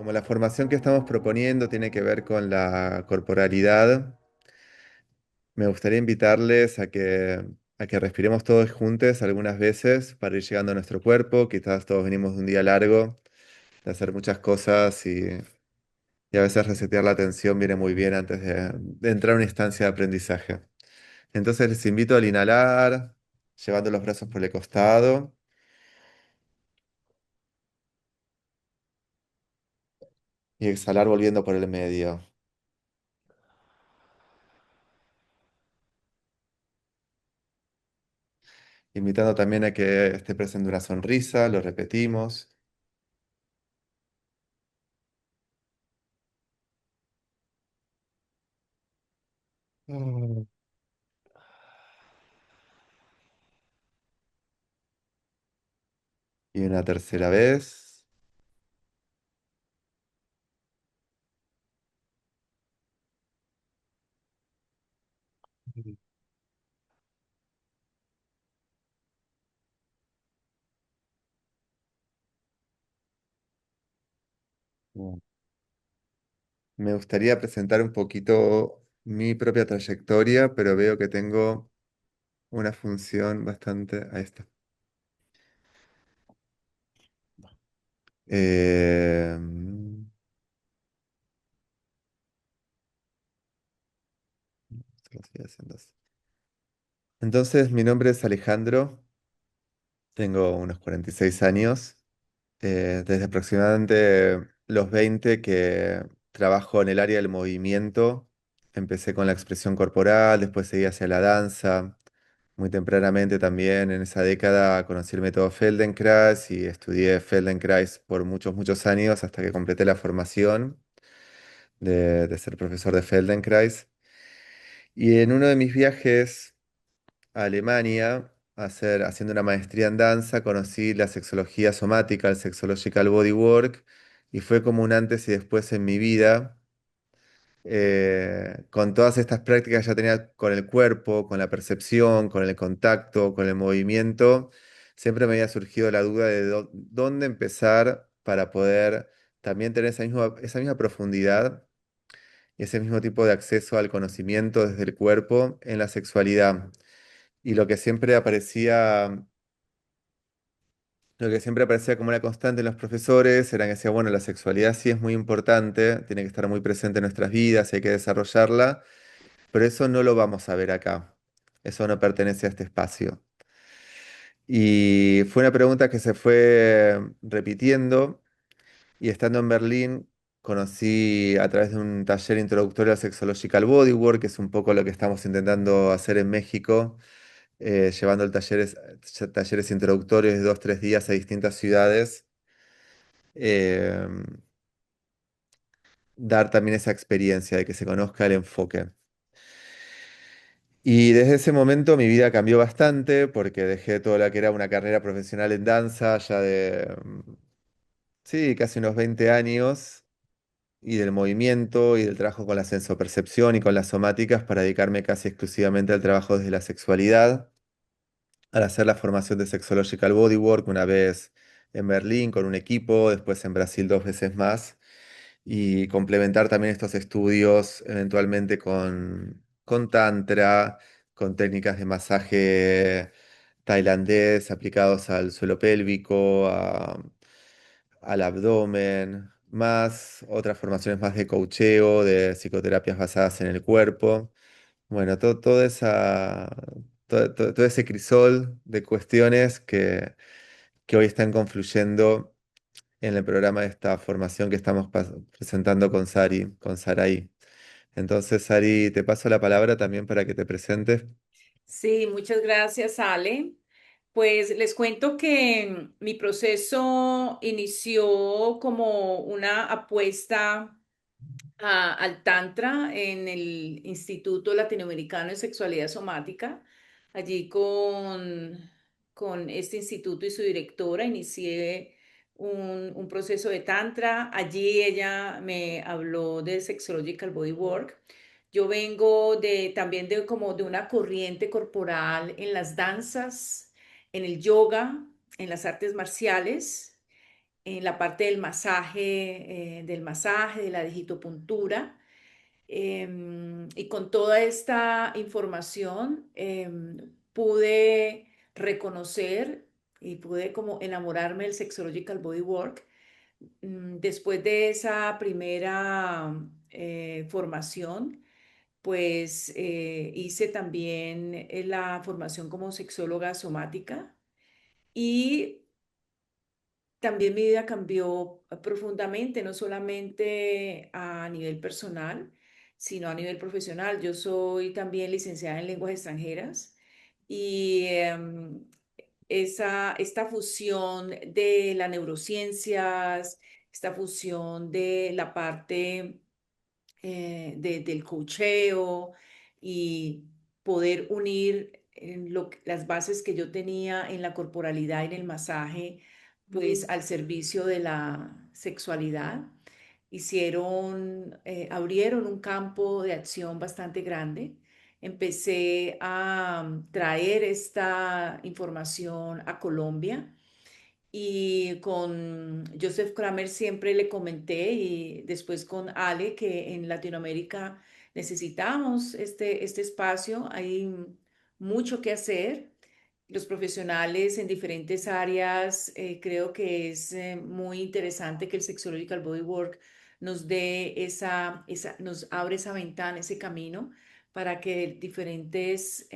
Como la formación que estamos proponiendo tiene que ver con la corporalidad, me gustaría invitarles a que respiremos todos juntos algunas veces para ir llegando a nuestro cuerpo. Quizás todos venimos de un día largo, de hacer muchas cosas y a veces resetear la atención viene muy bien antes de entrar a una instancia de aprendizaje. Entonces les invito al inhalar, llevando los brazos por el costado y exhalar volviendo por el medio. Invitando también a que esté presente una sonrisa, lo repetimos. Mm. Y una tercera vez. Mm. Me gustaría presentar un poquito mi propia trayectoria, pero veo que tengo una función bastante... Ahí está. Eh, lo estoy haciendo así. Entonces, mi nombre es Alejandro, tengo unos 46 años. Desde aproximadamente los 20 que trabajo en el área del movimiento. Empecé con la expresión corporal, después seguí hacia la danza. Muy tempranamente también en esa década conocí el método Feldenkrais y estudié Feldenkrais por muchos, muchos años hasta que completé la formación de ser profesor de Feldenkrais. Y en uno de mis viajes a Alemania, haciendo una maestría en danza, conocí la sexología somática, el Sexological Bodywork, y fue como un antes y después en mi vida. Con todas estas prácticas ya tenía con el cuerpo, con la percepción, con el contacto, con el movimiento, siempre me había surgido la duda de dónde empezar para poder también tener esa misma profundidad y ese mismo tipo de acceso al conocimiento desde el cuerpo en la sexualidad. Y lo que siempre aparecía como una constante en los profesores era que decía, bueno, la sexualidad sí es muy importante, tiene que estar muy presente en nuestras vidas, hay que desarrollarla, pero eso no lo vamos a ver acá. Eso no pertenece a este espacio. Y fue una pregunta que se fue repitiendo y estando en Berlín conocí a través de un taller introductorio al Sexological Bodywork, que es un poco lo que estamos intentando hacer en México, llevando talleres introductorios de 2, 3 días a distintas ciudades, eh, dar también esa experiencia de que se conozca el enfoque. Y desde ese momento mi vida cambió bastante porque dejé todo lo que era una carrera profesional en danza ya sí, casi unos 20 años y del movimiento y del trabajo con la sensopercepción y con las somáticas para dedicarme casi exclusivamente al trabajo desde la sexualidad, al hacer la formación de Sexological Bodywork una vez en Berlín con un equipo, después en Brasil 2 veces más y complementar también estos estudios eventualmente con tantra, con técnicas de masaje tailandés aplicados al suelo pélvico, al abdomen, más otras formaciones más de coacheo, de psicoterapias basadas en el cuerpo. Bueno, todo ese crisol de cuestiones que hoy están confluyendo en el programa de esta formación que estamos presentando con Saraí. Entonces, Sari, te paso la palabra también para que te presentes. Sí, muchas gracias, Ale. Pues les cuento que mi proceso inició como una apuesta al Tantra en el Instituto Latinoamericano de Sexualidad Somática. Allí con este instituto y su directora inicié un proceso de Tantra. Allí ella me habló de Sexological Bodywork. Yo vengo también de como de una corriente corporal en las danzas, en el yoga, en las artes marciales en la parte del masaje, de la digitopuntura. Y con toda esta información pude reconocer y pude como enamorarme del Sexological Bodywork. Después de esa primera formación, pues hice también la formación como sexóloga somática y también mi vida cambió profundamente, no solamente a nivel personal, sino a nivel profesional. Yo soy también licenciada en lenguas extranjeras y esta fusión de las neurociencias, esta fusión de la parte del coacheo y poder unir las bases que yo tenía en la corporalidad y en el masaje, pues al servicio de la sexualidad. Abrieron un campo de acción bastante grande. Empecé a traer esta información a Colombia y con Joseph Kramer siempre le comenté y después con Ale que en Latinoamérica necesitamos este espacio. Hay mucho que hacer. Los profesionales en diferentes áreas, creo que es muy interesante que el Sexological Bodywork nos dé nos abre esa ventana, ese camino para que diferentes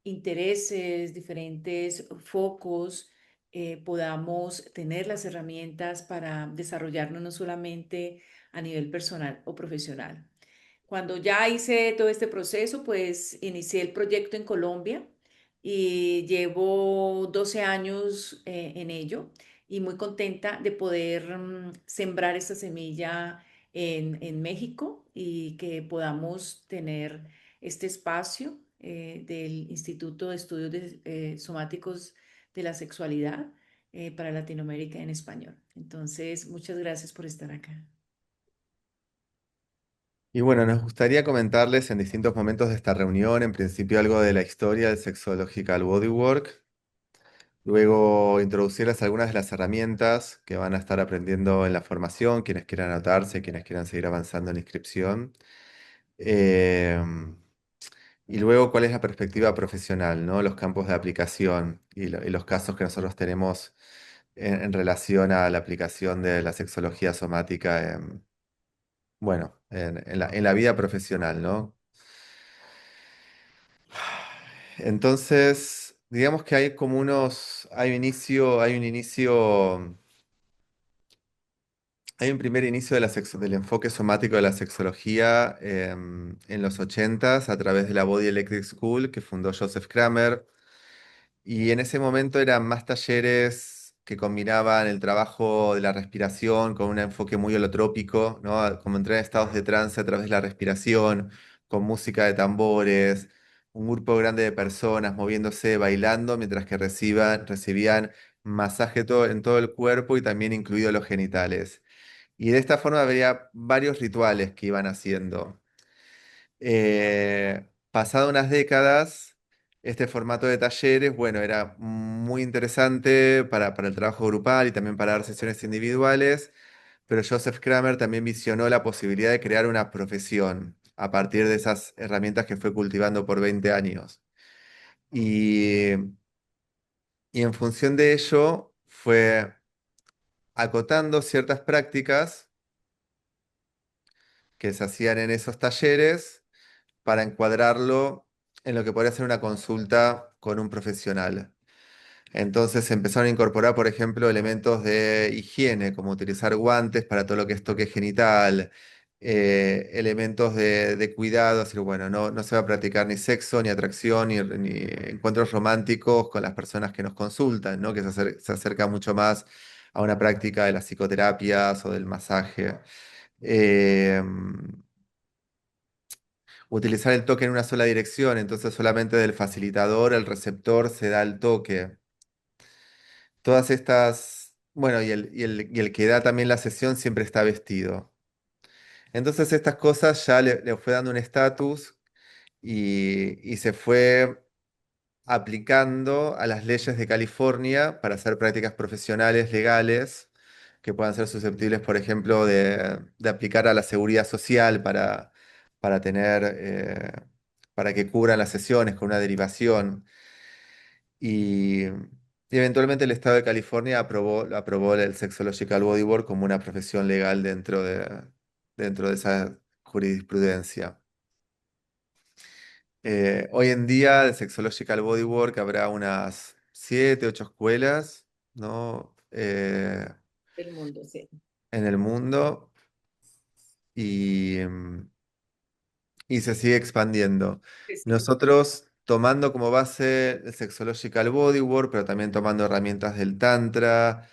intereses, diferentes focos, podamos tener las herramientas para desarrollarnos no solamente a nivel personal o profesional. Cuando ya hice todo este proceso, pues inicié el proyecto en Colombia y llevo 12 años en ello y muy contenta de poder sembrar esta semilla en México y que podamos tener este espacio del Instituto de Estudios Somáticos de la Sexualidad para Latinoamérica en español. Entonces, muchas gracias por estar acá. Y bueno, nos gustaría comentarles en distintos momentos de esta reunión, en principio algo de la historia del Sexological Bodywork, luego introducirles algunas de las herramientas que van a estar aprendiendo en la formación, quienes quieran anotarse, quienes quieran seguir avanzando en la inscripción. Em, y luego cuál es la perspectiva profesional, ¿no? Los campos de aplicación y los casos que nosotros tenemos en relación a la aplicación de la sexología somática bueno, en la vida profesional, ¿no? Entonces, digamos que hay como hay un primer inicio de del enfoque somático de la sexología en los 80 a través de la Body Electric School que fundó Joseph Kramer. Y en ese momento eran más talleres que combinaban el trabajo de la respiración con un enfoque muy holotrópico, ¿no? Como entrar en estados de trance a través de la respiración, con música de tambores, un grupo grande de personas moviéndose, bailando, mientras que recibían masaje en todo el cuerpo y también incluidos los genitales. Y de esta forma habría varios rituales que iban haciendo. Pasado unas décadas, este formato de talleres, bueno, era muy interesante para el trabajo grupal y también para dar sesiones individuales, pero Joseph Kramer también visionó la posibilidad de crear una profesión a partir de esas herramientas que fue cultivando por 20 años. Y, y en función de ello, fue acotando ciertas prácticas que se hacían en esos talleres para encuadrarlo en lo que podría ser una consulta con un profesional. Entonces se empezaron a incorporar, por ejemplo, elementos de higiene, como utilizar guantes para todo lo que es toque genital, elementos de cuidado, es decir, bueno, no se va a practicar ni sexo, ni atracción, ni encuentros románticos con las personas que nos consultan, ¿no? Que se acerca mucho más a una práctica de las psicoterapias o del masaje. Eh, Utilizar el toque en una sola dirección, entonces solamente del facilitador al receptor se da el toque. Todas estas, bueno, y el que da también la sesión siempre está vestido. Entonces estas cosas ya le fue dando un estatus y se fue aplicando a las leyes de California para hacer prácticas profesionales legales que puedan ser susceptibles, por ejemplo, de aplicar a la seguridad social para tener, para que cubran las sesiones con una derivación. Y, y eventualmente el Estado de California aprobó el Sexological Bodywork como una profesión legal dentro de esa jurisprudencia. Hoy en día de Sexological Bodywork habrá unas 7, 8 escuelas, ¿no? Del mundo, sí. En el mundo y, y se sigue expandiendo. Que sí, Nosotros tomando como base el Sexological Bodywork, pero también tomando herramientas del Tantra,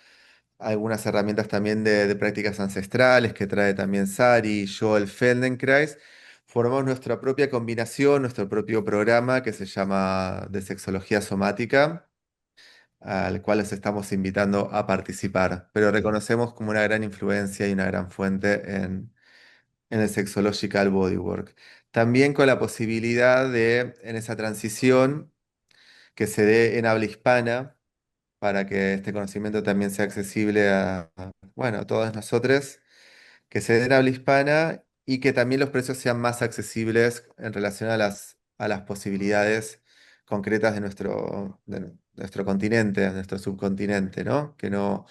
algunas herramientas también de prácticas ancestrales que trae también Sari y Joel Feldenkrais. Formamos nuestra propia combinación, nuestro propio programa que se llama de sexología somática, al cual los estamos invitando a participar, pero reconocemos como una gran influencia y una gran fuente en el Sexological Bodywork. También con la posibilidad de, en esa transición, que se dé en habla hispana, para que este conocimiento también sea accesible bueno, a todos nosotros, que se dé en habla hispana y que también los precios sean más accesibles en relación a las posibilidades concretas de nuestro continente, de nuestro subcontinente, ¿no? Que no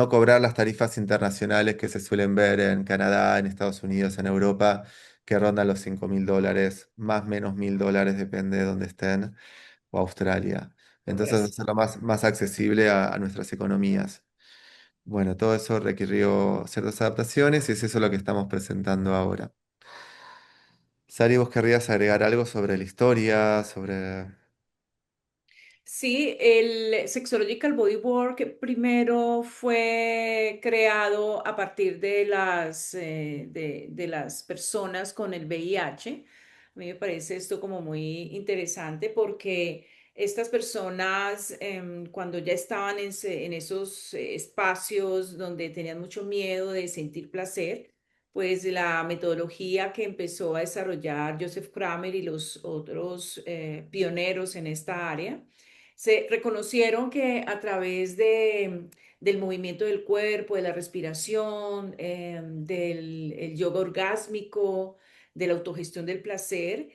cobrar las tarifas internacionales que se suelen ver en Canadá, en Estados Unidos, en Europa, que rondan los $5.000, más o menos $1.000, depende de dónde estén, o Australia. Entonces, correcto. hacerlo más accesible a nuestras economías. Bueno, todo eso requirió ciertas adaptaciones y es eso lo que estamos presentando ahora. Sari, ¿vos querrías agregar algo sobre la historia, sobre... Sí, el Sexological Bodywork primero fue creado a partir de de las personas con el VIH. A mí me parece esto como muy interesante porque estas personas, cuando ya estaban en esos espacios donde tenían mucho miedo de sentir placer, pues la metodología que empezó a desarrollar Joseph Kramer y los otros pioneros en esta área, se reconocieron que a través del movimiento del cuerpo, de la respiración, del el yoga orgásmico, de la autogestión del placer,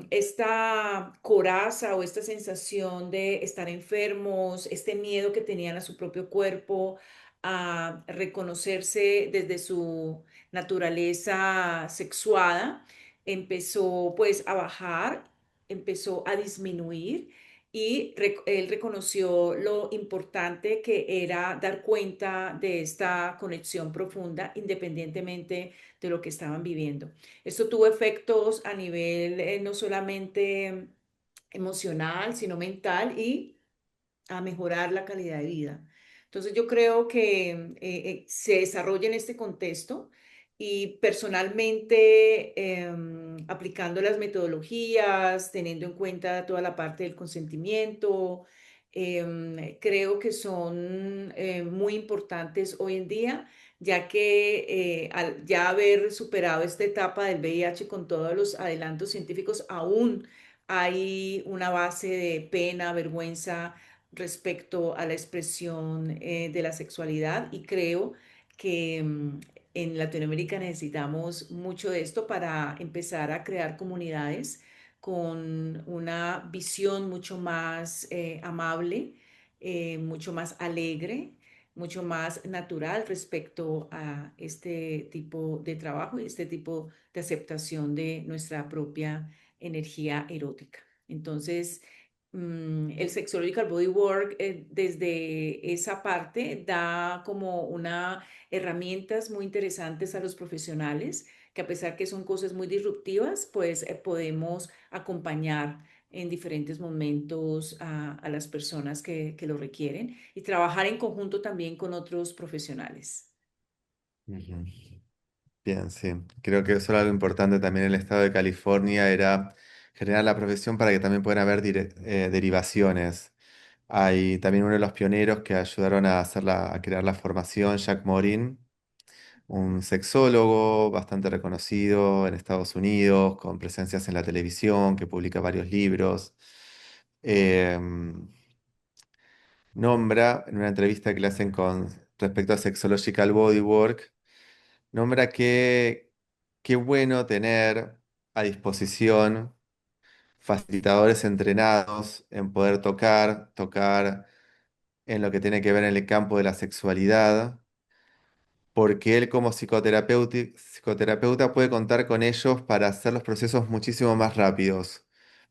esta coraza o esta sensación de estar enfermos, este miedo que tenían a su propio cuerpo, a reconocerse desde su naturaleza sexuada, empezó pues a bajar, empezó a disminuir y él reconoció lo importante que era dar cuenta de esta conexión profunda independientemente de lo que estaban viviendo. Esto tuvo efectos a nivel no solamente emocional, sino mental y a mejorar la calidad de vida. Entonces yo creo que se desarrolla en este contexto y personalmente aplicando las metodologías, teniendo en cuenta toda la parte del consentimiento, creo que son muy importantes hoy en día, ya que al ya haber superado esta etapa del VIH con todos los adelantos científicos, aún hay una base de pena, vergüenza respecto a la expresión de la sexualidad y creo que en Latinoamérica necesitamos mucho de esto para empezar a crear comunidades con una visión mucho más amable, mucho más alegre, mucho más natural respecto a este tipo de trabajo y este tipo de aceptación de nuestra propia energía erótica. Entonces, el Sexological Bodywork desde esa parte da como una herramientas muy interesantes a los profesionales que a pesar que son cosas muy disruptivas, pues podemos acompañar en diferentes momentos a las personas que lo requieren y trabajar en conjunto también con otros profesionales. Ujú. Bien, sí. Creo que eso era algo importante también en el estado de California, era generar la profesión para que también puedan haber derivaciones. Hay también uno de los pioneros que ayudaron a crear la formación, Jack Morin, un sexólogo bastante reconocido en Estados Unidos, con presencias en la televisión, que publica varios libros. em, nombra en una entrevista que le hacen con respecto a Sexological Bodywork, nombra que qué bueno tener a disposición facilitadores entrenados en poder tocar en lo que tiene que ver en el campo de la sexualidad, porque él como psicoterapeuta puede contar con ellos para hacer los procesos muchísimo más rápidos.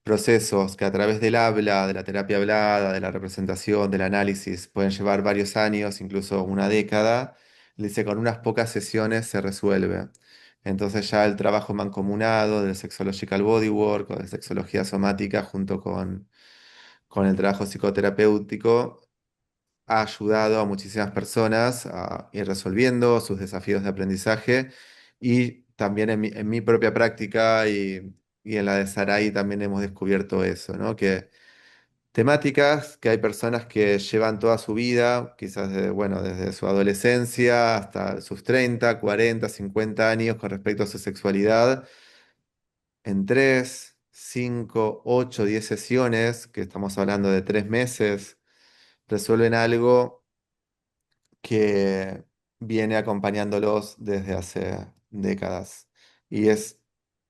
Procesos que a través del habla, de la terapia hablada, de la representación, del análisis, pueden llevar varios años, incluso una década. Él dice, con unas pocas sesiones se resuelve. Entonces ya el trabajo mancomunado del Sexological Bodywork o de sexología somática junto con el trabajo psicoterapéutico ha ayudado a muchísimas personas a ir resolviendo sus desafíos de aprendizaje y también en mi propia práctica y en la de Sarai también hemos descubierto eso, ¿no? Que temáticas que hay personas que llevan toda su vida, quizás bueno, desde su adolescencia hasta sus 30 40 50 años con respecto a su sexualidad, en 3 5 8 10 sesiones, que estamos hablando de 3 meses, resuelven algo que viene acompañándolos desde hace décadas. Y es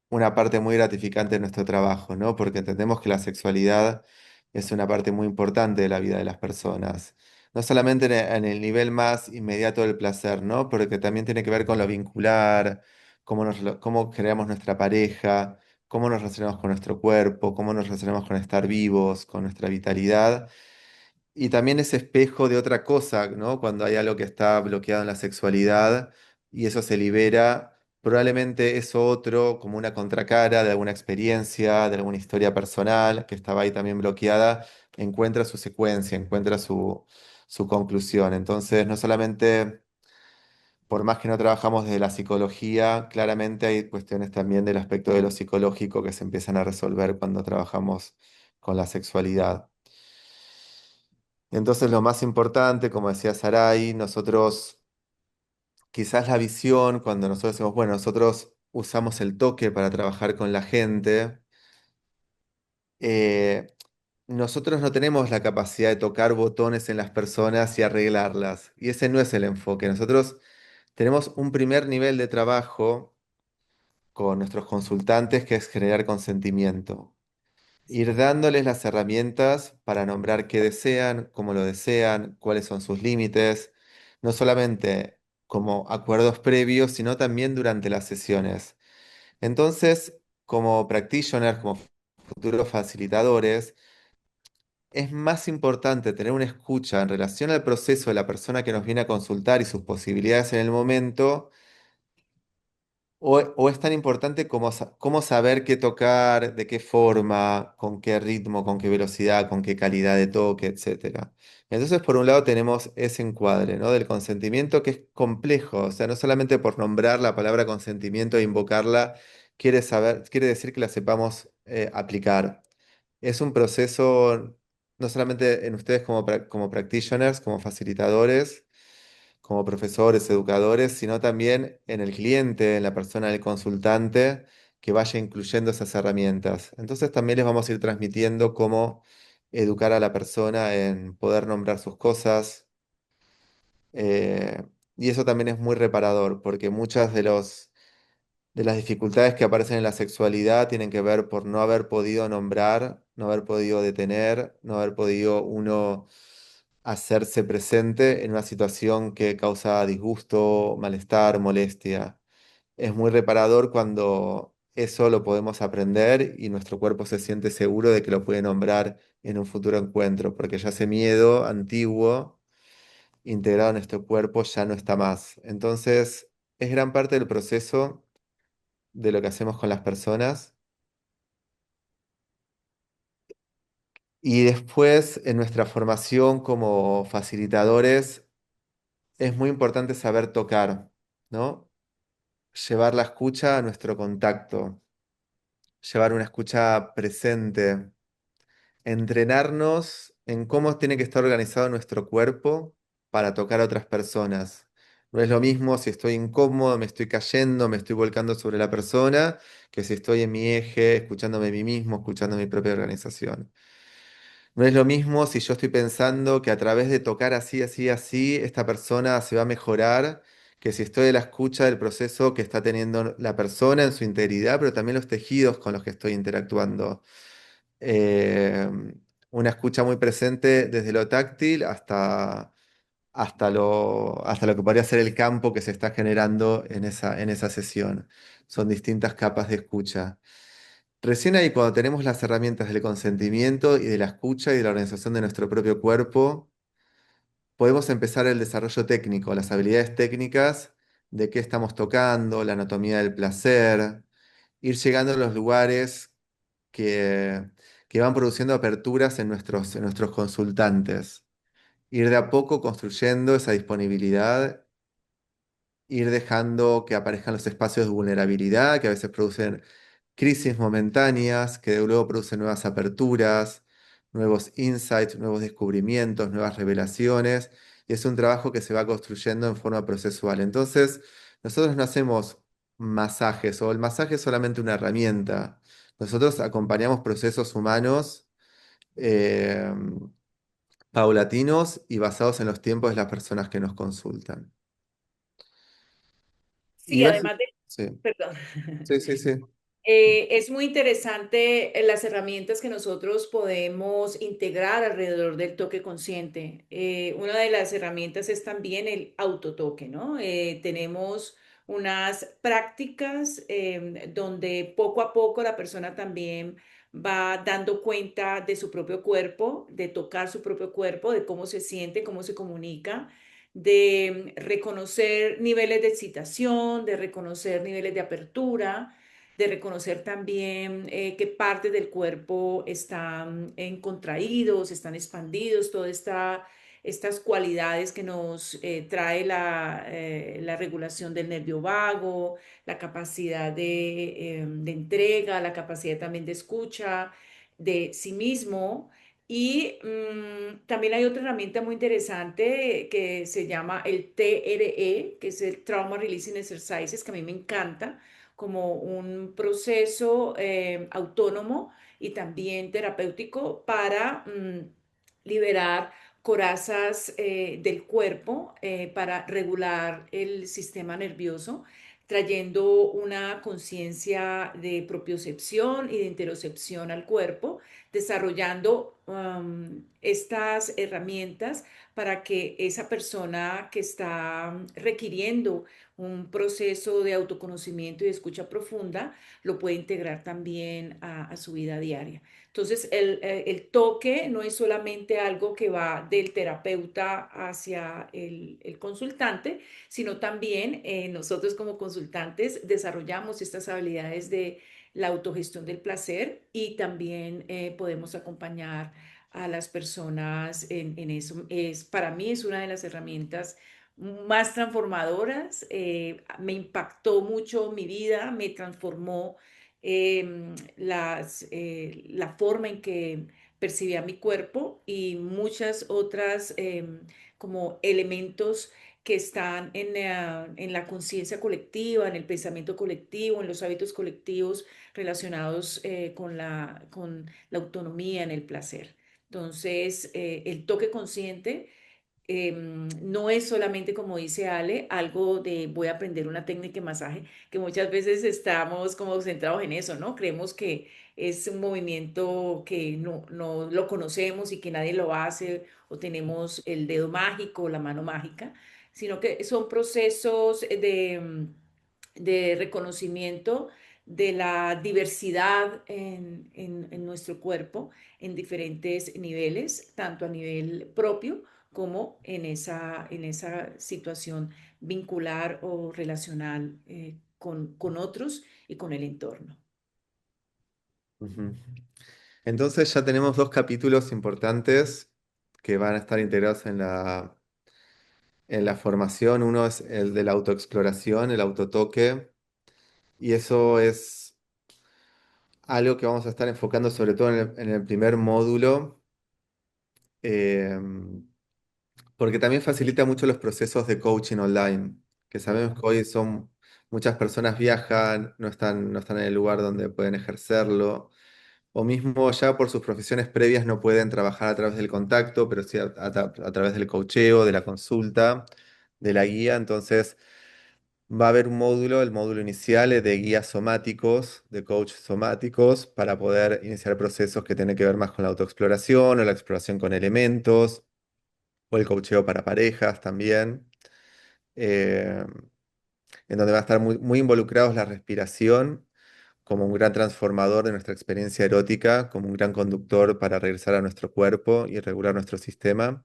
una parte muy gratificante de nuestro trabajo, ¿no? Porque entendemos que la sexualidad es una parte muy importante de la vida de las personas. No solamente en el nivel más inmediato del placer, ¿no? Porque también tiene que ver con lo vincular, cómo creamos nuestra pareja, cómo nos relacionamos con nuestro cuerpo, cómo nos relacionamos con estar vivos, con nuestra vitalidad. Y también ese espejo de otra cosa, ¿no? Cuando hay algo que está bloqueado en la sexualidad y eso se libera, probablemente eso otro, como una contracara de alguna experiencia, de alguna historia personal que estaba ahí también bloqueada, encuentra su secuencia, encuentra su conclusión. Entonces, no solamente, por más que no trabajamos desde la psicología, claramente hay cuestiones también del aspecto de lo psicológico que se empiezan a resolver cuando trabajamos con la sexualidad. Entonces lo más importante, como decía Sarai, nosotros quizás la visión, cuando nosotros decimos, bueno, nosotros usamos el toque para trabajar con la gente, eh, nosotros no tenemos la capacidad de tocar botones en las personas y arreglarlas. Y ese no es el enfoque. Nosotros tenemos un primer nivel de trabajo con nuestros consultantes que es generar consentimiento. Ir dándoles las herramientas para nombrar qué desean, cómo lo desean, cuáles son sus límites, no solamente como acuerdos previos, sino también durante las sesiones. Entonces, como practitioners, como futuros facilitadores, es más importante tener una escucha en relación al proceso de la persona que nos viene a consultar y sus posibilidades en el momento. O es tan importante como cómo saber qué tocar, de qué forma, con qué ritmo, con qué velocidad, con qué calidad de toque, etcétera. Entonces, por un lado tenemos ese encuadre, ¿no? Del consentimiento que es complejo, o sea, no solamente por nombrar la palabra consentimiento e invocarla, quiere decir que la sepamos aplicar. Es un proceso, no solamente en ustedes como practitioners, como facilitadores, como profesores, educadores, sino también en el cliente, en la persona del consultante, que vaya incluyendo esas herramientas. Entonces también les vamos a ir transmitiendo cómo educar a la persona en poder nombrar sus cosas. eh, y eso también es muy reparador, porque muchas de las dificultades que aparecen en la sexualidad tienen que ver por no haber podido nombrar, no haber podido detener, no haber podido uno hacerse presente en una situación que causa disgusto, malestar, molestia. Es muy reparador cuando eso lo podemos aprender y nuestro cuerpo se siente seguro de que lo puede nombrar en un futuro encuentro, porque ya ese miedo antiguo integrado en nuestro cuerpo ya no está más. Entonces, es gran parte del proceso de lo que hacemos con las personas. Y después, en nuestra formación como facilitadores, es muy importante saber tocar, ¿no? Llevar la escucha a nuestro contacto, llevar una escucha presente, entrenarnos en cómo tiene que estar organizado nuestro cuerpo para tocar a otras personas. No es lo mismo si estoy incómodo, me estoy cayendo, me estoy volcando sobre la persona, que si estoy en mi eje, escuchándome a mí mismo, escuchando mi propia organización. No es lo mismo si yo estoy pensando que a través de tocar así, así, así, esta persona se va a mejorar, que si estoy de la escucha del proceso que está teniendo la persona en su integridad, pero también los tejidos con los que estoy interactuando. Eh, una escucha muy presente desde lo táctil hasta lo que podría ser el campo que se está generando en esa sesión. Son distintas capas de escucha. Recién ahí, cuando tenemos las herramientas del consentimiento y de la escucha y de la organización de nuestro propio cuerpo, podemos empezar el desarrollo técnico, las habilidades técnicas de qué estamos tocando, la anatomía del placer, ir llegando a los lugares que, que van produciendo aperturas en nuestros consultantes, ir de a poco construyendo esa disponibilidad, ir dejando que aparezcan los espacios de vulnerabilidad que a veces producen crisis momentáneas, que luego producen nuevas aperturas, nuevos insights, nuevos descubrimientos, nuevas revelaciones, y es un trabajo que se va construyendo en forma procesual. Entonces, nosotros no hacemos masajes, o el masaje es solamente una herramienta. Nosotros acompañamos procesos humanos eh, paulatinos y basados en los tiempos de las personas que nos consultan. Y Sí, basi- además de, sí, perdón. sí, sí, sí. Es muy interesante las herramientas que nosotros podemos integrar alrededor del toque consciente. Una de las herramientas es también el autotoque, ¿no? Tenemos unas prácticas donde poco a poco la persona también va dando cuenta de su propio cuerpo, de tocar su propio cuerpo, de cómo se siente, cómo se comunica, de reconocer niveles de excitación, de reconocer niveles de apertura, de reconocer también qué partes del cuerpo están contraídos, están expandidos, todas estas cualidades que nos trae la regulación del nervio vago, la capacidad de entrega, la capacidad también de escucha de sí mismo. Y también hay otra herramienta muy interesante que se llama el TRE, que es el Trauma Releasing Exercises, que a mí me encanta como un proceso autónomo y también terapéutico para liberar corazas del cuerpo para regular el sistema nervioso, trayendo una conciencia de propiocepción y de interocepción al cuerpo, desarrollando estas herramientas para que esa persona que está requiriendo un proceso de autoconocimiento y de escucha profunda, lo puede integrar también a su vida diaria. Entonces, el toque no es solamente algo que va del terapeuta hacia el consultante, sino también nosotros como consultantes desarrollamos estas habilidades de la autogestión del placer y también podemos acompañar a las personas en eso. Para mí es una de las herramientas más transformadoras. Me impactó mucho mi vida, me transformó la forma en que percibía mi cuerpo y muchas otras como elementos que están en la conciencia colectiva, en el pensamiento colectivo, en los hábitos colectivos relacionados con la autonomía, en el placer. Entonces, el toque consciente no es solamente, como dice Ale, algo de voy a aprender una técnica de masaje, que muchas veces estamos como centrados en eso, ¿no? Creemos que es un movimiento que no lo conocemos y que nadie lo hace o tenemos el dedo mágico o la mano mágica, sino que son procesos de reconocimiento de la diversidad en nuestro cuerpo en diferentes niveles, tanto a nivel propio como en esa situación vincular o relacional con otros y con el entorno. Ujú. Entonces ya tenemos dos capítulos importantes que van a estar integrados en la formación. Uno es el de la autoexploración, el autotoque, y eso es algo que vamos a estar enfocando sobre todo en el primer módulo, eh, porque también facilita mucho los procesos de coaching online, que sabemos que hoy muchas personas viajan, no están en el lugar donde pueden ejercerlo, o mismo ya por sus profesiones previas no pueden trabajar a través del contacto, pero sí a través del coacheo, de la consulta, de la guía. Entonces va a haber un módulo, el módulo inicial es de guías somáticos, de coach somáticos, para poder iniciar procesos que tienen que ver más con la autoexploración o la exploración con elementos, o el coacheo para parejas también. eh, en donde va a estar muy involucrados la respiración como un gran transformador de nuestra experiencia erótica, como un gran conductor para regresar a nuestro cuerpo y regular nuestro sistema.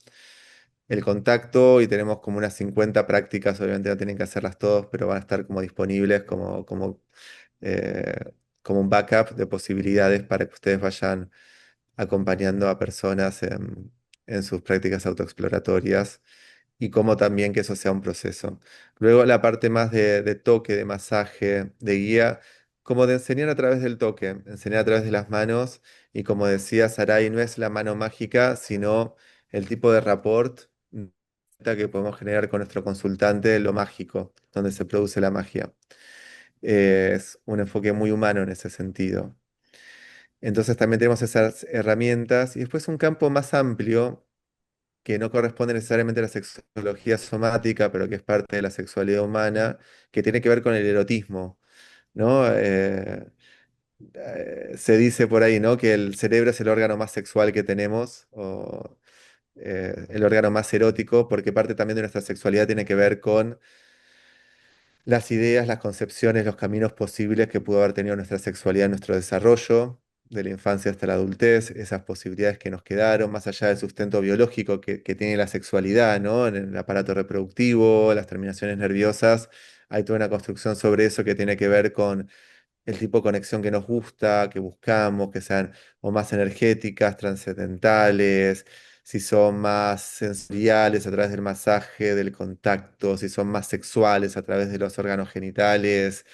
El contacto, y tenemos como unas 50 prácticas, obviamente no tienen que hacerlas todos, pero van a estar como disponibles eh, como un backup de posibilidades para que ustedes vayan acompañando a personas en sus prácticas autoexploratorias y cómo también que eso sea un proceso. Luego la parte más de toque, de masaje, de guía, como de enseñar a través del toque, enseñar a través de las manos y como decía Sarai, no es la mano mágica, sino el tipo de rapport que podemos generar con nuestro consultante, lo mágico, donde se produce la magia. Es un enfoque muy humano en ese sentido. Entonces también tenemos esas herramientas y después un campo más amplio que no corresponde necesariamente a la sexología somática, pero que es parte de la sexualidad humana, que tiene que ver con el erotismo, ¿no? Se dice por ahí, ¿no? Que el cerebro es el órgano más sexual que tenemos, o el órgano más erótico, porque parte también de nuestra sexualidad tiene que ver con las ideas, las concepciones, los caminos posibles que pudo haber tenido nuestra sexualidad en nuestro desarrollo, de la infancia hasta la adultez, esas posibilidades que nos quedaron, más allá del sustento biológico que tiene la sexualidad, ¿no? En el aparato reproductivo, las terminaciones nerviosas, hay toda una construcción sobre eso que tiene que ver con el tipo de conexión que nos gusta, que buscamos, que sean o más energéticas, trascendentales, si son más sensoriales a través del masaje, del contacto, si son más sexuales a través de los órganos genitales,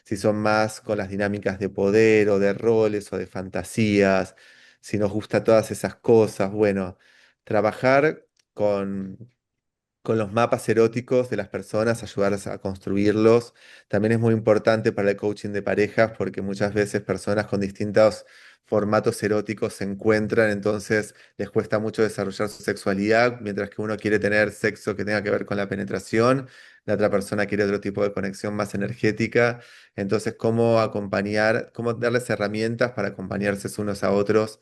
si son más con las dinámicas de poder o de roles o de fantasías, si nos gusta todas esas cosas. Bueno, trabajar con con los mapas eróticos de las personas, ayudarlas a construirlos. También es muy importante para el coaching de parejas porque muchas veces personas con distintos formatos eróticos se encuentran, entonces les cuesta mucho desarrollar su sexualidad, mientras que uno quiere tener sexo que tenga que ver con la penetración, la otra persona quiere otro tipo de conexión más energética. Entonces, cómo acompañar, cómo darles herramientas para acompañarse unos a otros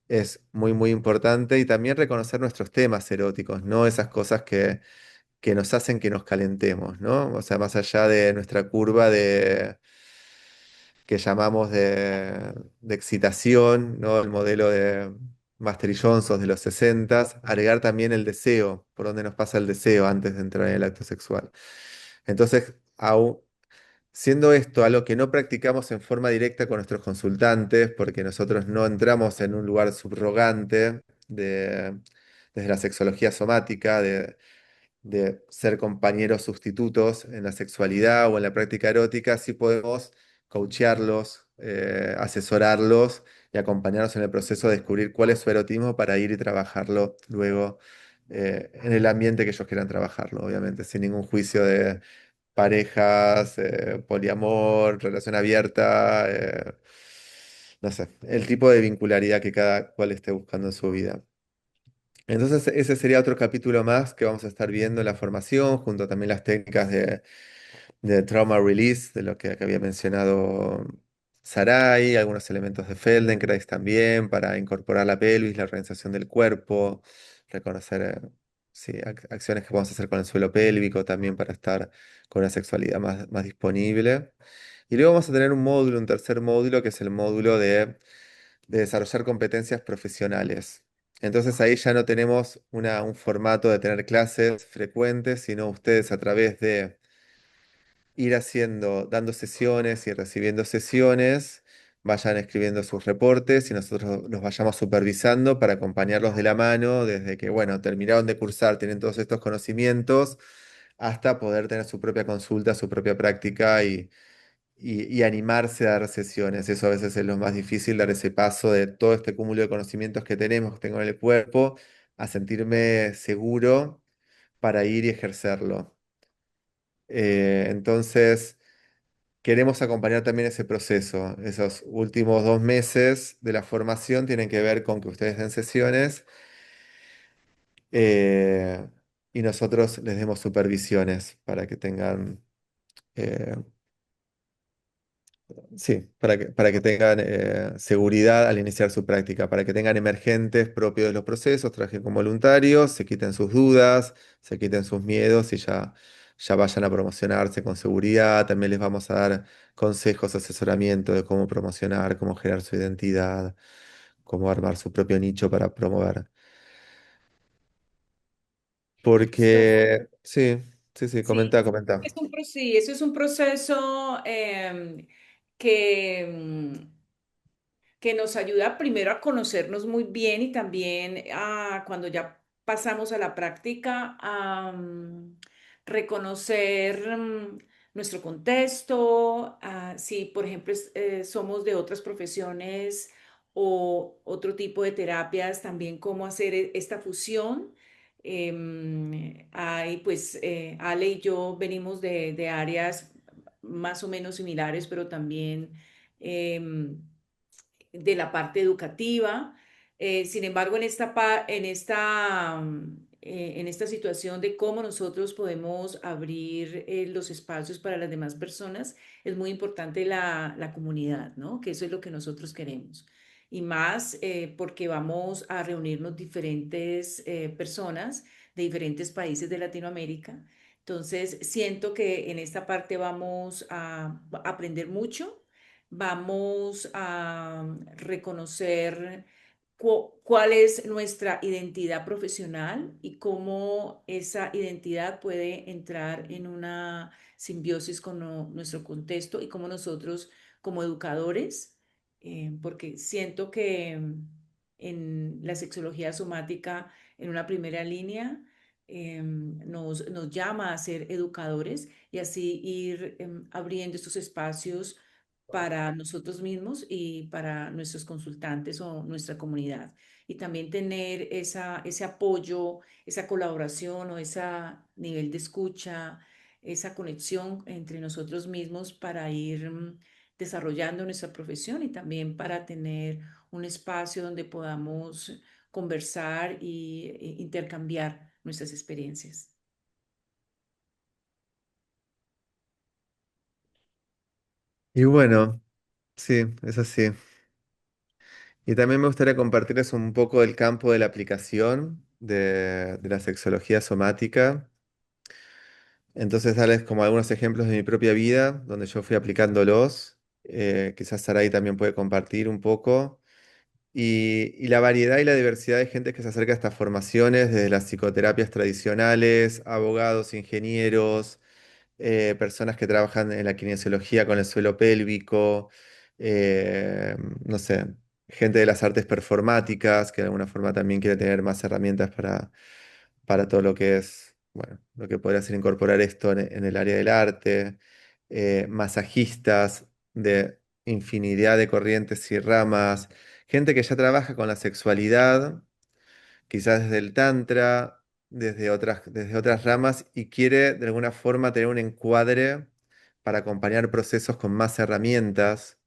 es muy importante y también reconocer nuestros temas eróticos, ¿no? Esas cosas que nos hacen que nos calentemos, ¿no? O sea, más allá de nuestra curva que llamamos de excitación, ¿no? El modelo de Master y Johnson de los 60, agregar también el deseo, por dónde nos pasa el deseo antes de entrar en el acto sexual. Entonces, siendo esto algo que no practicamos en forma directa con nuestros consultantes, porque nosotros no entramos en un lugar subrogante desde la sexología somática, de ser compañeros sustitutos en la sexualidad o en la práctica erótica, sí podemos coachearlos, asesorarlos y acompañarlos en el proceso de descubrir cuál es su erotismo para ir y trabajarlo luego en el ambiente que ellos quieran trabajarlo, obviamente, sin ningún juicio de parejas, poliamor, relación abierta, no sé, el tipo de vincularidad que cada cual esté buscando en su vida. Entonces, ese sería otro capítulo más que vamos a estar viendo en la formación, junto a también las técnicas de trauma release, de lo que había mencionado Sarai, algunos elementos de Feldenkrais también, para incorporar la pelvis, la organización del cuerpo, reconocer sí, acciones que podemos hacer con el suelo pélvico también para estar con una sexualidad más disponible. Y luego vamos a tener un módulo, un tercer módulo, que es el módulo de desarrollar competencias profesionales. Entonces ahí ya no tenemos un formato de tener clases frecuentes, sino ustedes a través de ir haciendo, dando sesiones y recibiendo sesiones, vayan escribiendo sus reportes y nosotros los vayamos supervisando para acompañarlos de la mano desde que, bueno, terminaron de cursar, tienen todos estos conocimientos, hasta poder tener su propia consulta, su propia práctica y animarse a dar sesiones. Eso a veces es lo más difícil, dar ese paso de todo este cúmulo de conocimientos que tenemos, que tengo en el cuerpo, a sentirme seguro para ir y ejercerlo. Entonces, queremos acompañar también ese proceso. Esos últimos 2 meses de la formación tienen que ver con que ustedes den sesiones eh, y nosotros les demos supervisiones para que tengan, eh, sí, para que tengan seguridad al iniciar su práctica, para que tengan emergentes propios de los procesos, trabajen como voluntarios, se quiten sus dudas, se quiten sus miedos y ya vayan a promocionarse con seguridad. También les vamos a dar consejos, asesoramiento de cómo promocionar, cómo generar su identidad, cómo armar su propio nicho para promover. Listo. Porque, sí, sí, sí, Sí, comenta, comenta. sí, eso es un proceso que, que nos ayuda primero a conocernos muy bien y también a, cuando ya pasamos a la práctica, a reconocer nuestro contexto, si por ejemplo somos de otras profesiones o otro tipo de terapias, también cómo hacer esta fusión. Pues Ale y yo venimos de áreas más o menos similares, pero también em, de la parte educativa. Sin embargo, en esta situación de cómo nosotros podemos abrir los espacios para las demás personas, es muy importante la comunidad, ¿no? Que eso es lo que nosotros queremos. Y más porque vamos a reunirnos diferentes personas de diferentes países de Latinoamérica. Entonces, siento que en esta parte vamos a aprender mucho. Vamos a reconocer cuál es nuestra identidad profesional y cómo esa identidad puede entrar en una simbiosis con nuestro contexto y cómo nosotros como educadores, porque siento que en la sexología somática, en una primera línea, nos llama a ser educadores y así ir abriendo estos espacios para nosotros mismos y para nuestros consultantes o nuestra comunidad. Y también tener ese apoyo, esa colaboración o ese nivel de escucha, esa conexión entre nosotros mismos para ir desarrollando nuestra profesión y también para tener un espacio donde podamos conversar e intercambiar nuestras experiencias. Y bueno, sí, es así. Y también me gustaría compartirles un poco del campo de la aplicación de la sexología somática. Entonces, darles como algunos ejemplos de mi propia vida, donde yo fui aplicándolos. Quizás Sarai también puede compartir un poco. Y la variedad y la diversidad de gente que se acerca a estas formaciones, desde las psicoterapias tradicionales, abogados, ingenieros, personas que trabajan en la kinesiología con el suelo pélvico, eh, no sé, gente de las artes performáticas, que de alguna forma también quiere tener más herramientas para todo lo que es, bueno, lo que podría ser incorporar esto en el área del arte, masajistas de infinidad de corrientes y ramas, gente que ya trabaja con la sexualidad quizás desde el Tantra, desde otras ramas, y quiere de alguna forma tener un encuadre para acompañar procesos con más herramientas,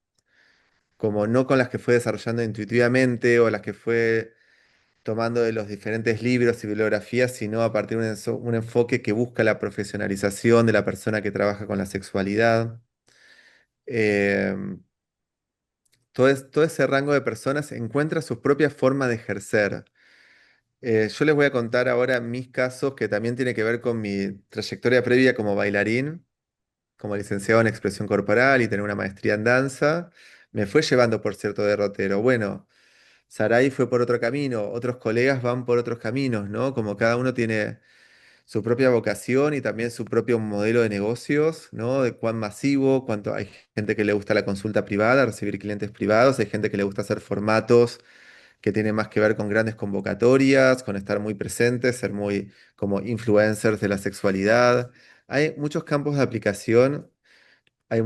como no con las que fue desarrollando intuitivamente o las que fue tomando de los diferentes libros y bibliografías, sino a partir de un enfoque que busca la profesionalización de la persona que trabaja con la sexualidad. Em, todo ese rango de personas encuentra su propia forma de ejercer. Yo les voy a contar ahora mis casos que también tiene que ver con mi trayectoria previa como bailarín, como licenciado en expresión corporal y tener una maestría en danza. Me fue llevando por cierto derrotero. Bueno, Sarai fue por otro camino, otros colegas van por otros caminos, ¿no? Como cada uno tiene su propia vocación y también su propio modelo de negocios, ¿no? De cuán masivo, cuánto hay gente que le gusta la consulta privada, recibir clientes privados, hay gente que le gusta hacer formatos que tiene más que ver con grandes convocatorias, con estar muy presentes, ser muy como influencers de la sexualidad. Hay muchos campos de aplicación, hay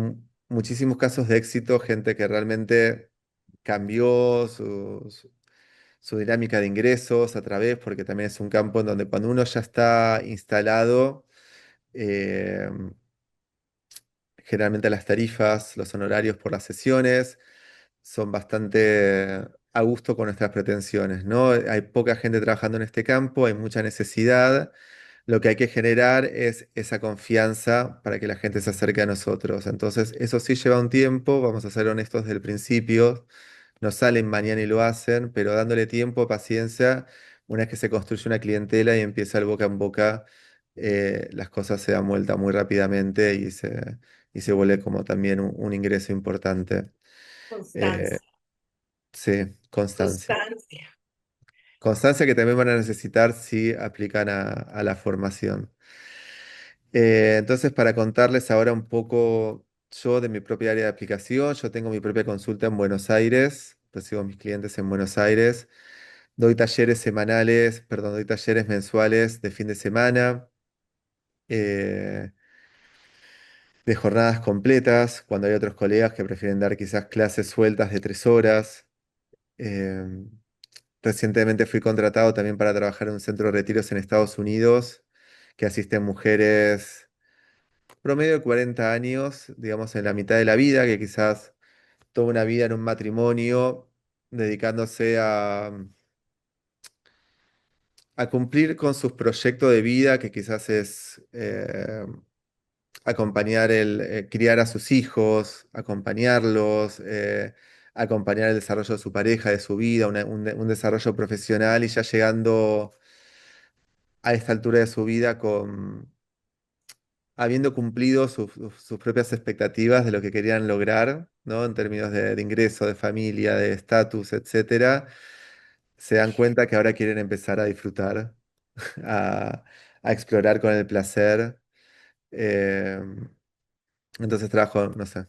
muchísimos casos de éxito, gente que realmente cambió su dinámica de ingresos a través, porque también es un campo en donde cuando uno ya está instalado, eh, generalmente las tarifas, los honorarios por las sesiones son bastante a gusto con nuestras pretensiones, ¿no? Hay poca gente trabajando en este campo, hay mucha necesidad. Lo que hay que generar es esa confianza para que la gente se acerque a nosotros. Entonces, eso sí lleva un tiempo, vamos a ser honestos desde el principio. No salen mañana y lo hacen, pero dándole tiempo, paciencia, una vez que se construye una clientela y empieza el boca en boca, las cosas se dan vuelta muy rápidamente y se vuelve como también un ingreso importante. Eh, Constancia, sí, constancia. constancia. Constancia que también van a necesitar si aplican a la formación. Entonces, para contarles ahora un poco yo de mi propia área de aplicación, yo tengo mi propia consulta en Buenos Aires, recibo a mis clientes en Buenos Aires, doy talleres semanales, perdón, doy talleres mensuales de fin de semana, eh, de jornadas completas, cuando hay otros colegas que prefieren dar quizás clases sueltas de 3 horas. Eh, Recientemente fui contratado también para trabajar en un centro de retiros en Estados Unidos que asisten mujeres promedio de 40 años, digamos en la mitad de la vida, que quizás toda una vida en un matrimonio dedicándose a cumplir con sus proyectos de vida, que quizás es acompañar criar a sus hijos, acompañarlos, acompañar el desarrollo de su pareja, de su vida, un desarrollo profesional y ya llegando a esta altura de su vida habiendo cumplido sus propias expectativas de lo que querían lograr, ¿no? En términos de ingreso, de familia, de estatus, etcétera, se dan cuenta que ahora quieren empezar a disfrutar, a, a explorar con el placer. eh, entonces trabajo, no sé,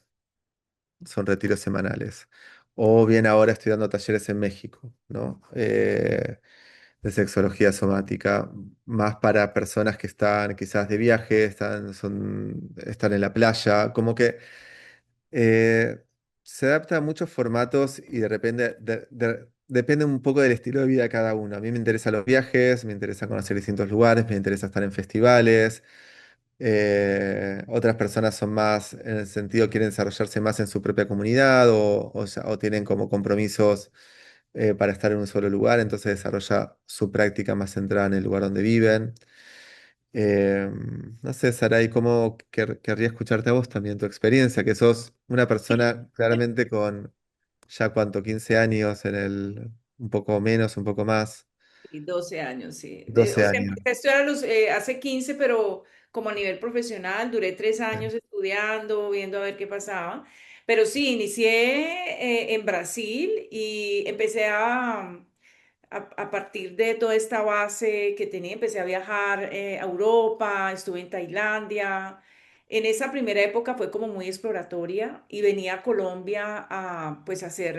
son retiros semanales. O bien ahora estoy dando talleres en México, ¿no? De sexología somática, más para personas que están quizás de viaje, están en la playa, como que eh, se adapta a muchos formatos y depende un poco del estilo de vida de cada uno. A mí me interesan los viajes, me interesa conocer distintos lugares, me interesa estar en festivales. Otras personas son más, en el sentido, quieren desarrollarse más en su propia comunidad o tienen como compromisos para estar en un solo lugar, entonces desarrolla su práctica más centrada en el lugar donde viven. No sé, Saray, ¿cómo querría escucharte a vos también, tu experiencia? Que sos una persona claramente con ya cuánto, 15 años un poco menos, un poco más, Y 12 años, sí. 12 O sea, años. empecé a estudiar hace 15, pero como a nivel profesional, duré 3 años estudiando, viendo a ver qué pasaba. Pero sí, inicié en Brasil y empecé a partir de toda esta base que tenía, empecé a viajar a Europa, estuve en Tailandia. En esa primera época fue como muy exploratoria y venía a Colombia a pues hacer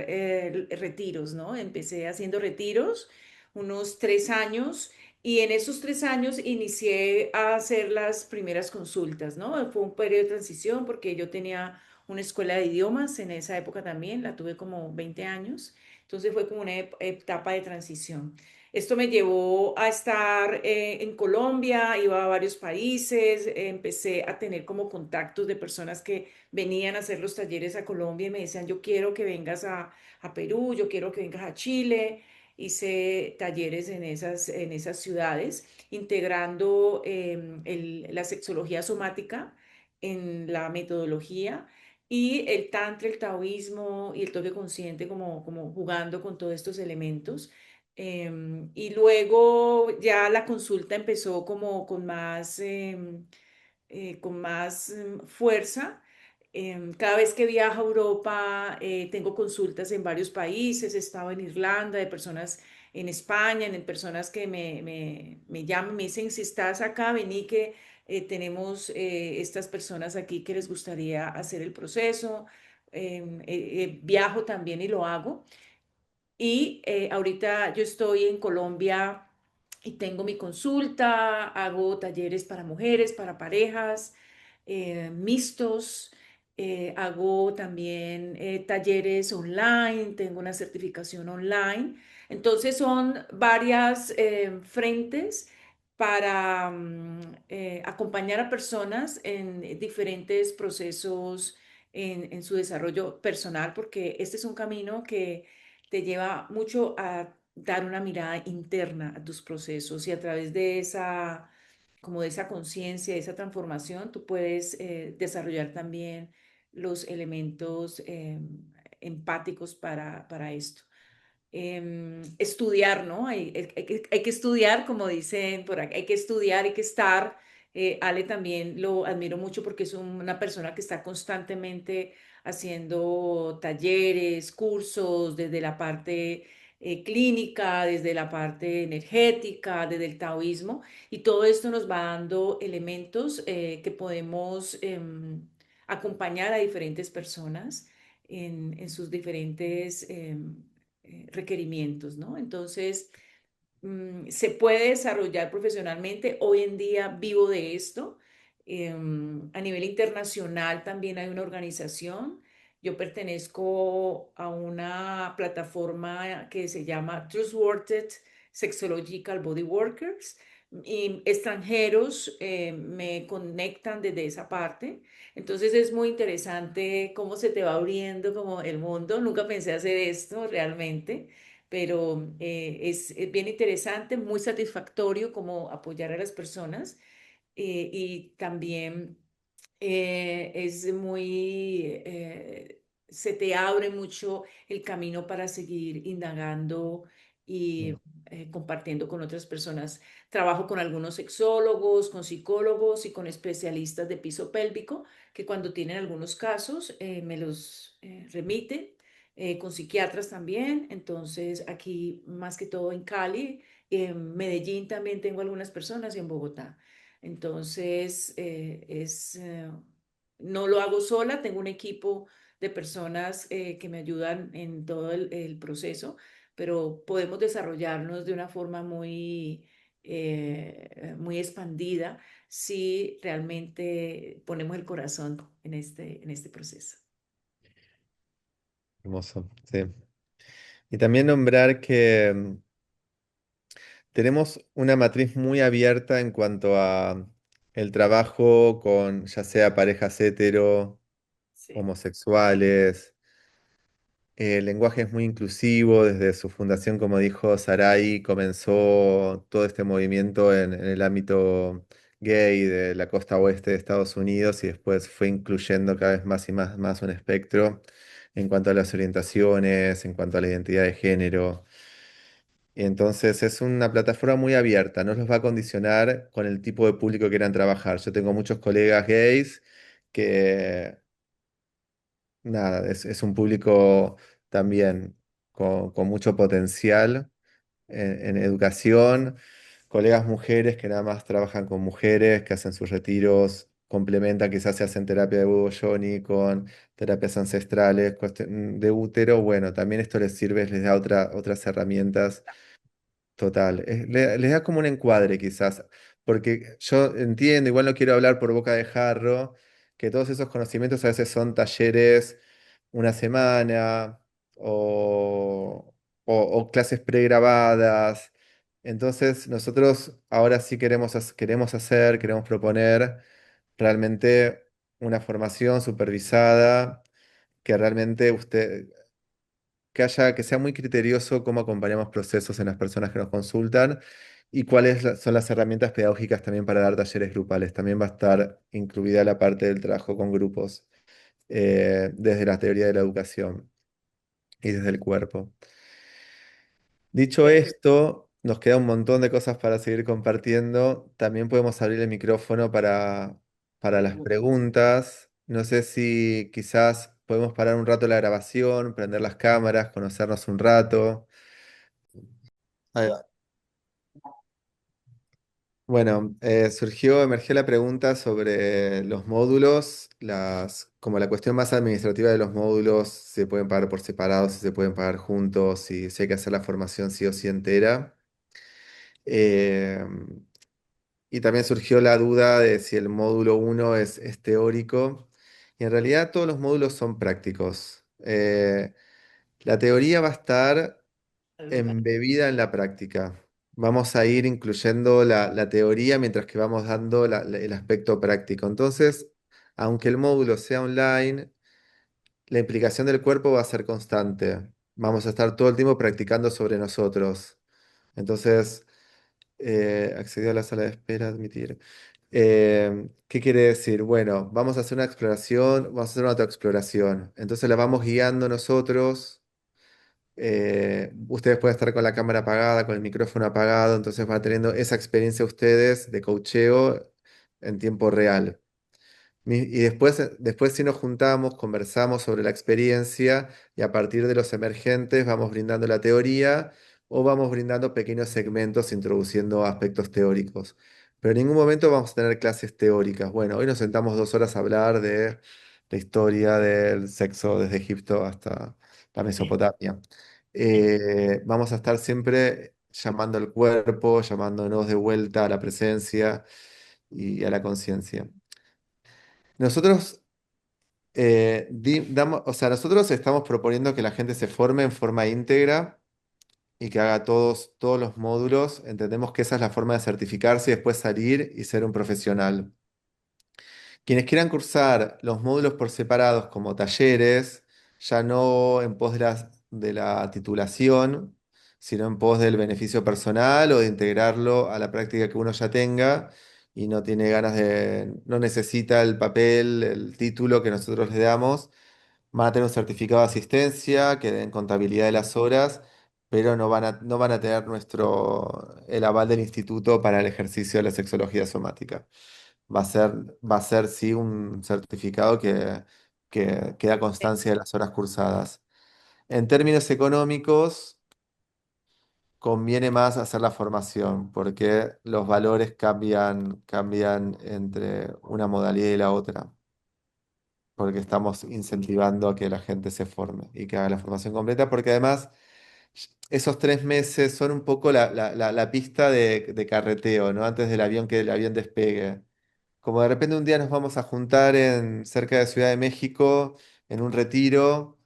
retiros, ¿no? Empecé haciendo retiros unos 3 años y en esos 3 años inicié a hacer las primeras consultas, ¿no? Fue un periodo de transición porque yo tenía una escuela de idiomas en esa época también, la tuve como 20 años. Entonces fue como una etapa de transición. Esto me llevó a estar en Colombia, iba a varios países, empecé a tener como contactos de personas que venían a hacer los talleres a Colombia y me decían, yo quiero que vengas a Perú, yo quiero que vengas a Chile. Hice talleres en esas ciudades, integrando la sexología somática en la metodología y el tantra, el taoísmo y el toque consciente como jugando con todos estos elementos. Y luego ya la consulta empezó como con más fuerza. Cada vez que viajo a Europa, tengo consultas en varios países. He estado en Irlanda, de personas en España, en personas que me llaman, me dicen, si estás acá, vení que tenemos estas personas aquí que les gustaría hacer el proceso. Viajo también y lo hago. Y ahorita yo estoy en Colombia y tengo mi consulta, hago talleres para mujeres, para parejas, mixtos, hago también talleres online, tengo una certificación online. Entonces son varias frentes para acompañar a personas en diferentes procesos en su desarrollo personal, porque este es un camino que te lleva mucho a dar una mirada interna a tus procesos y a través de esa, como de esa conciencia, de esa transformación, tú puedes desarrollar también los elementos empáticos para esto. Estudiar, ¿no? Hay que estudiar, como dicen por aquí, hay que estudiar, hay que estar. Ale también lo admiro mucho porque es una persona que está constantemente haciendo talleres, cursos, desde la parte clínica, desde la parte energética, desde el taoísmo, y todo esto nos va dando elementos que podemos acompañar a diferentes personas en sus diferentes requerimientos, ¿no? Entonces, se puede desarrollar profesionalmente. Hoy en día vivo de esto. A nivel internacional también hay una organización. Yo pertenezco a una plataforma que se llama Trustworthy Sexological Body Workers y extranjeros me conectan desde esa parte. Entonces es muy interesante cómo se te va abriendo como el mundo. Nunca pensé hacer esto realmente, pero es bien interesante, muy satisfactorio como apoyar a las personas y también es muy, se te abre mucho el camino para seguir indagando y compartiendo con otras personas. Trabajo con algunos sexólogos, con psicólogos y con especialistas de piso pélvico que cuando tienen algunos casos me los remiten. Con psiquiatras también, entonces aquí más que todo en Cali, en Medellín también tengo algunas personas y en Bogotá. Entonces, no lo hago sola, tengo un equipo de personas que me ayudan en todo el proceso, pero podemos desarrollarnos de una forma muy expandida si realmente ponemos el corazón en este proceso. Hermoso, sí. Y también nombrar que tenemos una matriz muy abierta en cuanto a el trabajo con ya sea parejas hetero, Sí. homosexuales. El lenguaje es muy inclusivo, desde su fundación, como dijo Sarai, comenzó todo este movimiento en el ámbito gay de la costa oeste de Estados Unidos y después fue incluyendo cada vez más y más un espectro en cuanto a las orientaciones, en cuanto a la identidad de género. Y entonces es una plataforma muy abierta, no los va a condicionar con el tipo de público que quieran trabajar. Yo tengo muchos colegas gays que nada, es un público también con mucho potencial en educación, colegas mujeres que nada más trabajan con mujeres, que hacen sus retiros, complementan, quizás se hacen terapia de Hugo Johnny con terapias ancestrales, de útero, bueno, también esto les sirve, les da otras herramientas. Total, les da como un encuadre quizás, porque yo entiendo, igual no quiero hablar por boca de jarro, que todos esos conocimientos a veces son talleres una semana o clases pregrabadas. Entonces nosotros ahora sí queremos proponer realmente una formación supervisada, que realmente que sea muy criterioso cómo acompañamos procesos en las personas que nos consultan y cuáles son las herramientas pedagógicas también para dar talleres grupales. También va a estar incluida la parte del trabajo con grupos desde la teoría de la educación y desde el cuerpo. Dicho esto, nos queda un montón de cosas para seguir compartiendo. También podemos abrir el micrófono para las preguntas. No sé si quizás podemos parar un rato la grabación, prender las cámaras, conocernos un rato. Ahí va. Bueno, emergió la pregunta sobre los módulos, como la cuestión más administrativa de los módulos, si se pueden pagar por separado, si se pueden pagar juntos, si hay que hacer la formación sí o sí entera. Eh, y también surgió la duda de si el módulo uno es teórico. Y en realidad todos los módulos son prácticos. La teoría va a estar embebida en la práctica. vamos a ir incluyendo la teoría mientras que vamos dando el aspecto práctico. Entonces, aunque el módulo sea online, la implicación del cuerpo va a ser constante. Vamos a estar todo el tiempo practicando sobre nosotros. Entonces, accedió a la sala de espera, admitir. ¿Qué quiere decir? Bueno, vamos a hacer una exploración, vamos a hacer una autoexploración. Entonces la vamos guiando nosotros. Ustedes pueden estar con la cámara apagada, con el micrófono apagado, entonces va teniendo esa experiencia ustedes de coacheo en tiempo real. Y después si nos juntamos, conversamos sobre la experiencia y a partir de los emergentes vamos brindando la teoría o vamos brindando pequeños segmentos introduciendo aspectos teóricos. Pero en ningún momento vamos a tener clases teóricas. Bueno, hoy nos sentamos 2 horas a hablar de la historia del sexo desde Egipto hasta la Mesopotamia. Vamos a estar siempre llamando al cuerpo, llamándonos de vuelta a la presencia y a la conciencia. Nosotros o sea, nosotros estamos proponiendo que la gente se forme en forma íntegra y que haga todos los módulos. Entendemos que esa es la forma de certificarse y después salir y ser un profesional. Quienes quieran cursar los módulos por separados como talleres, ya no en pos de la titulación, sino en pos del beneficio personal o de integrarlo a la práctica que uno ya tenga y no tiene ganas no necesita el papel, el título que nosotros le damos. Van a tener un certificado de asistencia que den contabilidad de las horas, pero no van a tener el aval del instituto para el ejercicio de la sexología somática. Va a ser sí un certificado que da constancia de las horas cursadas. En términos económicos, conviene más hacer la formación, porque los valores cambian entre una modalidad y la otra, porque estamos incentivando a que la gente se forme y que haga la formación completa, porque además esos 3 meses son un poco la pista de carreteo, ¿no? Antes del avión que el avión despegue. Como de repente un día nos vamos a juntar cerca de Ciudad de México, en un retiro,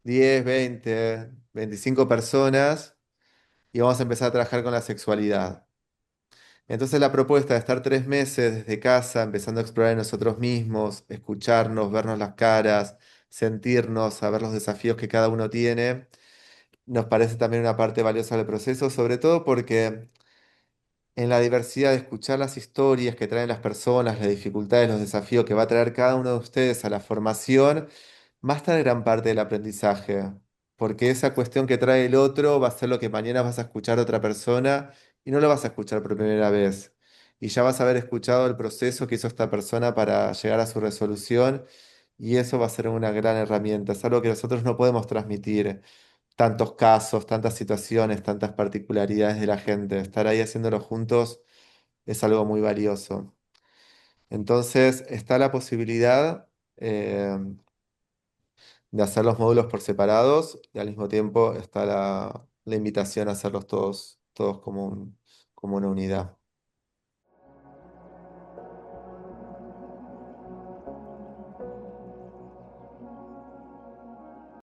10, 20, 25 personas, y vamos a empezar a trabajar con la sexualidad. Entonces la propuesta de estar 3 meses desde casa, empezando a explorar en nosotros mismos, escucharnos, vernos las caras, sentirnos, saber los desafíos que cada uno tiene, nos parece también una parte valiosa del proceso, sobre todo porque en la diversidad de escuchar las historias que traen las personas, las dificultades, los desafíos que va a traer cada uno de ustedes a la formación, va a estar gran parte del aprendizaje, porque esa cuestión que trae el otro va a ser lo que mañana vas a escuchar de otra persona y no lo vas a escuchar por primera vez. Y ya vas a haber escuchado el proceso que hizo esta persona para llegar a su resolución y eso va a ser una gran herramienta. Es algo que nosotros no podemos transmitir tantos casos, tantas situaciones, tantas particularidades de la gente. Estar ahí haciéndolo juntos es algo muy valioso. Entonces, está la posibilidad de hacer los módulos por separados y al mismo tiempo está la invitación a hacerlos todos como una unidad.